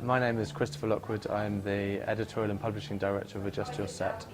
My name is Christopher Lockwood. I'm the Editorial and Publishing Director of Adjust Your Set.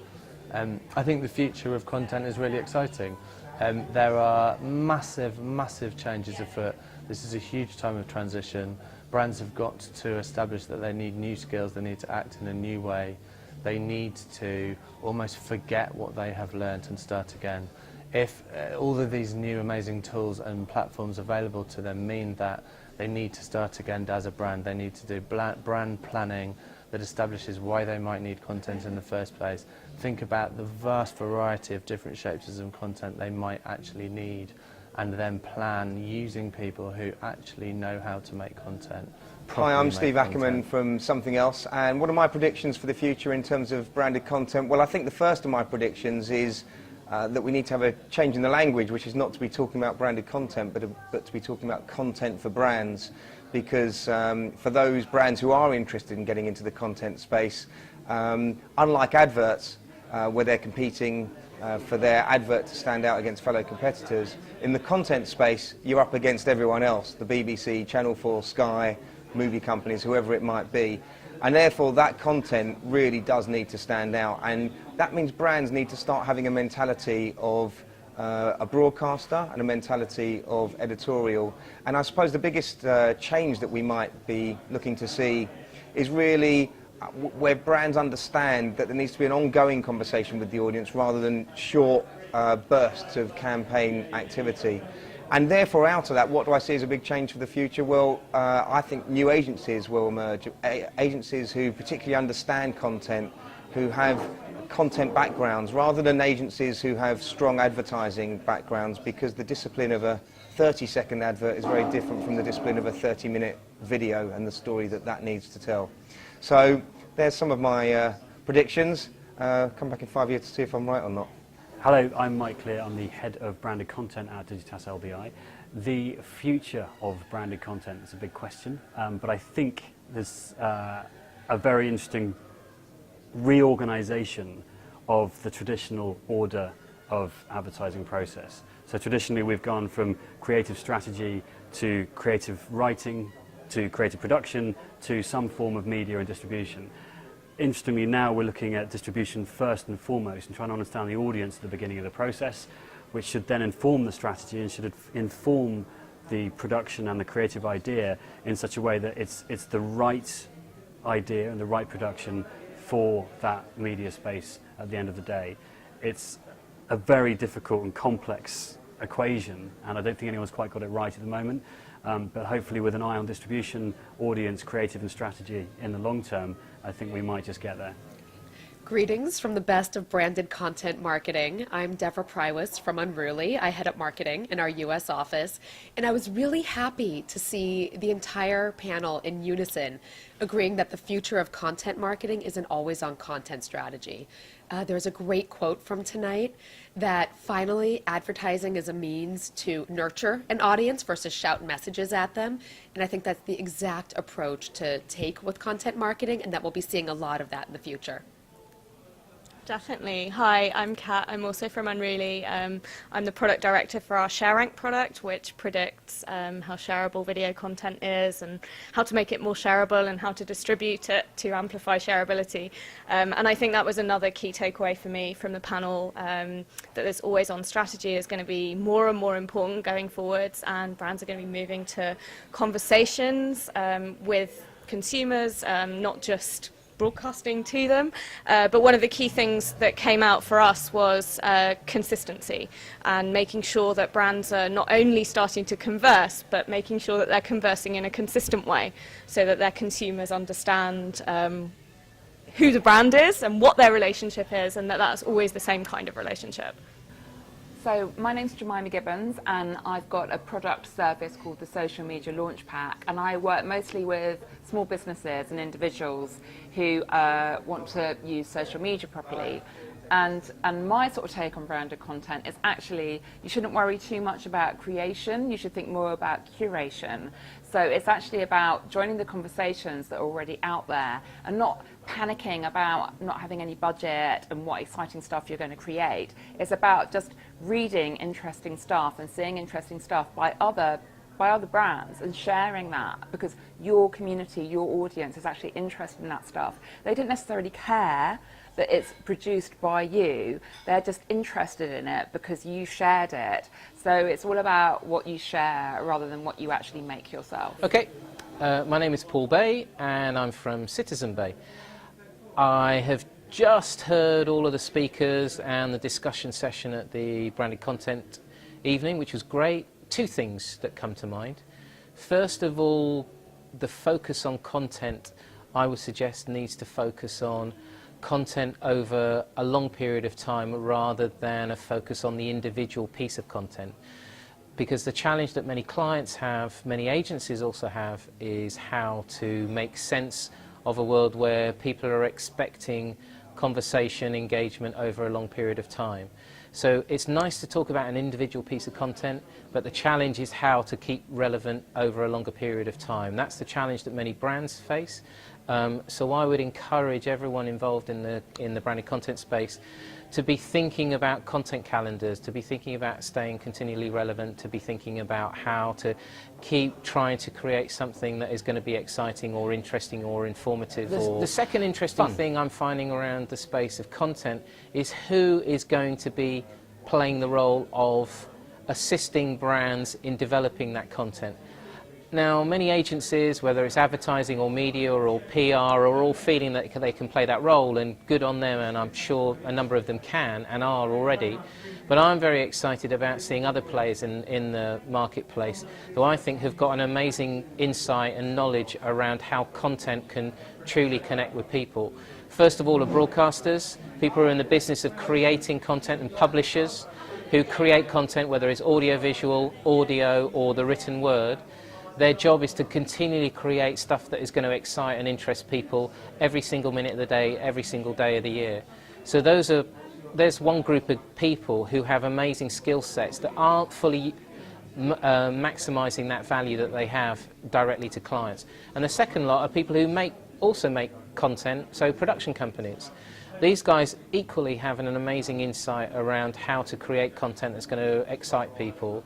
I think the future of content is really exciting. There are massive changes afoot. This is a huge time of transition. Brands have got to establish that they need new skills, they need to act in a new way. They need to almost forget what they have learnt and start again. If all of these new amazing tools and platforms available to them mean that they need to start again as a brand, they need to do brand planning that establishes why they might need content in the first place. Think about the vast variety of different shapes of content they might actually need, and then plan using people who actually know how to make content. Hi, I'm Steve Ackerman from Something Else, and what are my predictions for the future in terms of branded content? Well, I think the first of my predictions is that we need to have a change in the language, which is not to be talking about branded content, but to be talking about content for brands. Because for those brands who are interested in getting into the content space, unlike adverts, where they're competing for their advert to stand out against fellow competitors, in the content space, you're up against everyone else, the BBC, Channel 4, Sky, movie companies, whoever it might be. And therefore, that content really does need to stand out. And that means brands need to start having a mentality of a broadcaster and a mentality of editorial. And I suppose the biggest change that we might be looking to see is really where brands understand that there needs to be an ongoing conversation with the audience rather than short bursts of campaign activity. And therefore, out of that, what do I see as a big change for the future? Well, I think new agencies will emerge, agencies who particularly understand content, who have content backgrounds, rather than agencies who have strong advertising backgrounds, because the discipline of a 30-second advert is very different from the discipline of a 30-minute video and the story that that needs to tell. So there's some of my predictions. Come back in 5 years to see if I'm right or not. Hello, I'm Mike Clear. I'm the Head of Branded Content at Digitas LBI. The future of branded content is a big question, but I think there's a very interesting reorganisation of the traditional order of advertising process. So traditionally we've gone from creative strategy to creative writing to creative production to some form of media and distribution. Interestingly, now we're looking at distribution first and foremost and trying to understand the audience at the beginning of the process, which should then inform the strategy and should inform the production and the creative idea in such a way that it's the right idea and the right production for that media space at the end of the day. It's a very difficult and complex equation, and I don't think anyone's quite got it right at the moment. But hopefully with an eye on distribution, audience, creative and strategy in the long term, I think we might just get there. Greetings from the best of branded content marketing. I'm Deborah Prywis from Unruly. I head up marketing in our US office, and I was really happy to see the entire panel in unison agreeing that the future of content marketing is an always-on content strategy. There's a great quote from tonight that finally advertising is a means to nurture an audience versus shout messages at them, and I think that's the exact approach to take with content marketing, and that we'll be seeing a lot of that in the future. Definitely. Hi, I'm Kat. I'm also from Unruly. I'm the product director for our ShareRank product, which predicts how shareable video content is and how to make it more shareable and how to distribute it to amplify shareability. And I think that was another key takeaway for me from the panel, that this always-on strategy is going to be more and more important going forwards, and brands are going to be moving to conversations with consumers, not just broadcasting to them. But one of the key things that came out for us was consistency, and making sure that brands are not only starting to converse, but making sure that they're conversing in a consistent way so that their consumers understand who the brand is and what their relationship is, and that that's always the same kind of relationship. So my name's Jemima Gibbons, and I've got a product service called the Social Media Launch Pack, and I work mostly with small businesses and individuals who want to use social media properly. And my sort of take on branded content is actually you shouldn't worry too much about creation, you should think more about curation. So it's actually about joining the conversations that are already out there and not panicking about not having any budget and what exciting stuff you're going to create. It's about just reading interesting stuff and seeing interesting stuff by other by other brands and sharing that, because your community, your audience is actually interested in that stuff. They don't necessarily care that it's produced by you, they're just interested in it because you shared it. So it's all about what you share rather than what you actually make yourself. Okay, my name is Paul Bay and I'm from Citizen Bay. I have just heard all of the speakers and the discussion session at the branded content evening, which was great. Two things that come to mind. First of all, the focus on content, I would suggest, needs to focus on content over a long period of time rather than a focus on the individual piece of content. Because the challenge that many clients have, many agencies also have, is how to make sense of a world where people are expecting conversation, engagement over a long period of time. So it's nice to talk about an individual piece of content, but the challenge is how to keep relevant over a longer period of time. That's the challenge that many brands face. So I would encourage everyone involved in the branded content space to be thinking about content calendars, to be thinking about staying continually relevant, to be thinking about how to keep trying to create something that is going to be exciting or interesting or informative. The second interesting thing I'm finding around the space of content is who is going to be playing the role of assisting brands in developing that content. Now, many agencies, whether it's advertising or media or PR, are all feeling that they can play that role, and good on them, and I'm sure a number of them can and are already. But I'm very excited about seeing other players in the marketplace who I think have got an amazing insight and knowledge around how content can truly connect with people. First of all, are broadcasters, people who are in the business of creating content, and publishers who create content, whether it's audiovisual, audio, or the written word. Their job is to continually create stuff that is going to excite and interest people every single minute of the day, every single day of the year. So there's one group of people who have amazing skill sets that aren't fully maximising that value that they have directly to clients. And the second lot are people who also make content, so production companies. These guys equally have an amazing insight around how to create content that's going to excite people.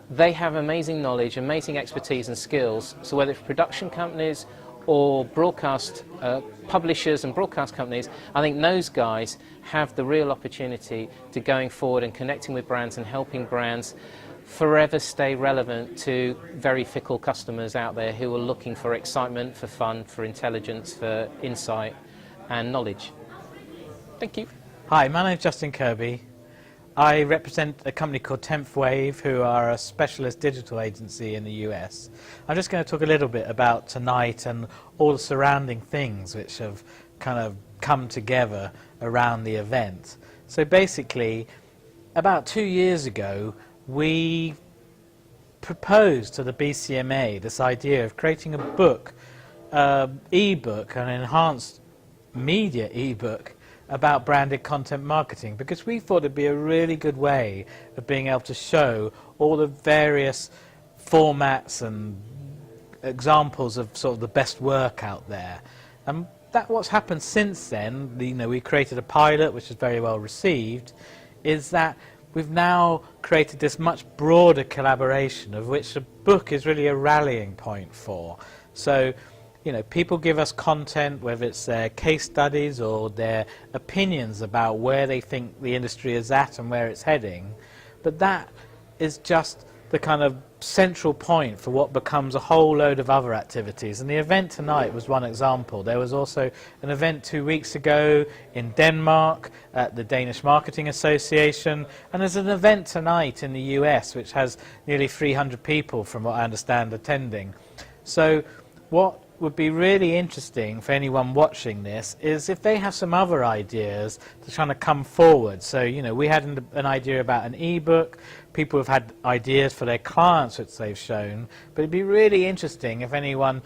They have amazing knowledge, amazing expertise and skills, so whether it's production companies or broadcast publishers and broadcast companies, I think those guys have the real opportunity to going forward and connecting with brands and helping brands forever stay relevant to very fickle customers out there who are looking for excitement, for fun, for intelligence, for insight and knowledge. Thank you. Hi, my name's Justin Kirby. I represent a company called 10th Wave, who are a specialist digital agency in the US. I'm just going to talk a little bit about tonight and all the surrounding things which have kind of come together around the event. So basically, about 2 years ago, we proposed to the BCMA this idea of creating a book, eBook, an enhanced media eBook, about branded content marketing, because we thought it'd be a really good way of being able to show all the various formats and examples of sort of the best work out there. And that what's happened since then, we created a pilot which is very well received, is that we've now created this much broader collaboration of which a book is really a rallying point for. So people give us content, whether it's their case studies or their opinions about where they think the industry is at and where it's heading, but that is just the kind of central point for what becomes a whole load of other activities. And the event tonight was one example. There was also an event 2 weeks ago in Denmark at the Danish Marketing Association, and there's an event tonight in the US which has nearly 300 people, from what I understand, attending. So what would be really interesting for anyone watching this is if they have some other ideas to try to come forward. So, we had an idea about an ebook, people have had ideas for their clients which they've shown, but it'd be really interesting if anyone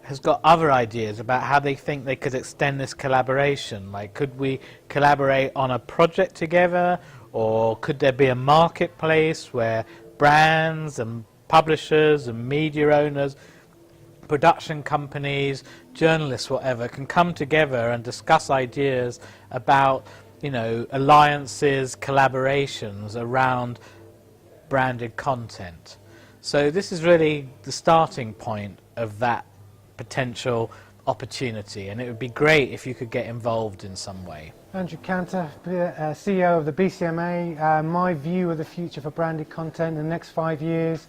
has got other ideas about how they think they could extend this collaboration. Like, could we collaborate on a project together, or could there be a marketplace where brands and publishers and media owners, production companies, journalists, whatever, can come together and discuss ideas about, alliances, collaborations around branded content. So this is really the starting point of that potential opportunity, and it would be great if you could get involved in some way. Andrew Cantor, CEO of the BCMA. My view of the future for branded content in the next 5 years,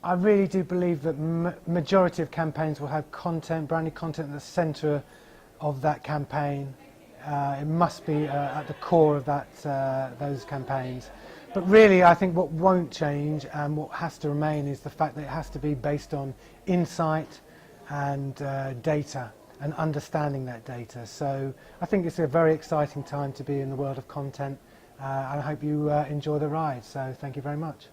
I really do believe that majority of campaigns will have content, branded content at the centre of that campaign. It must be at the core of those campaigns. But really, I think what won't change and what has to remain is the fact that it has to be based on insight and data and understanding that data. So I think it's a very exciting time to be in the world of content, and I hope you enjoy the ride. So thank you very much.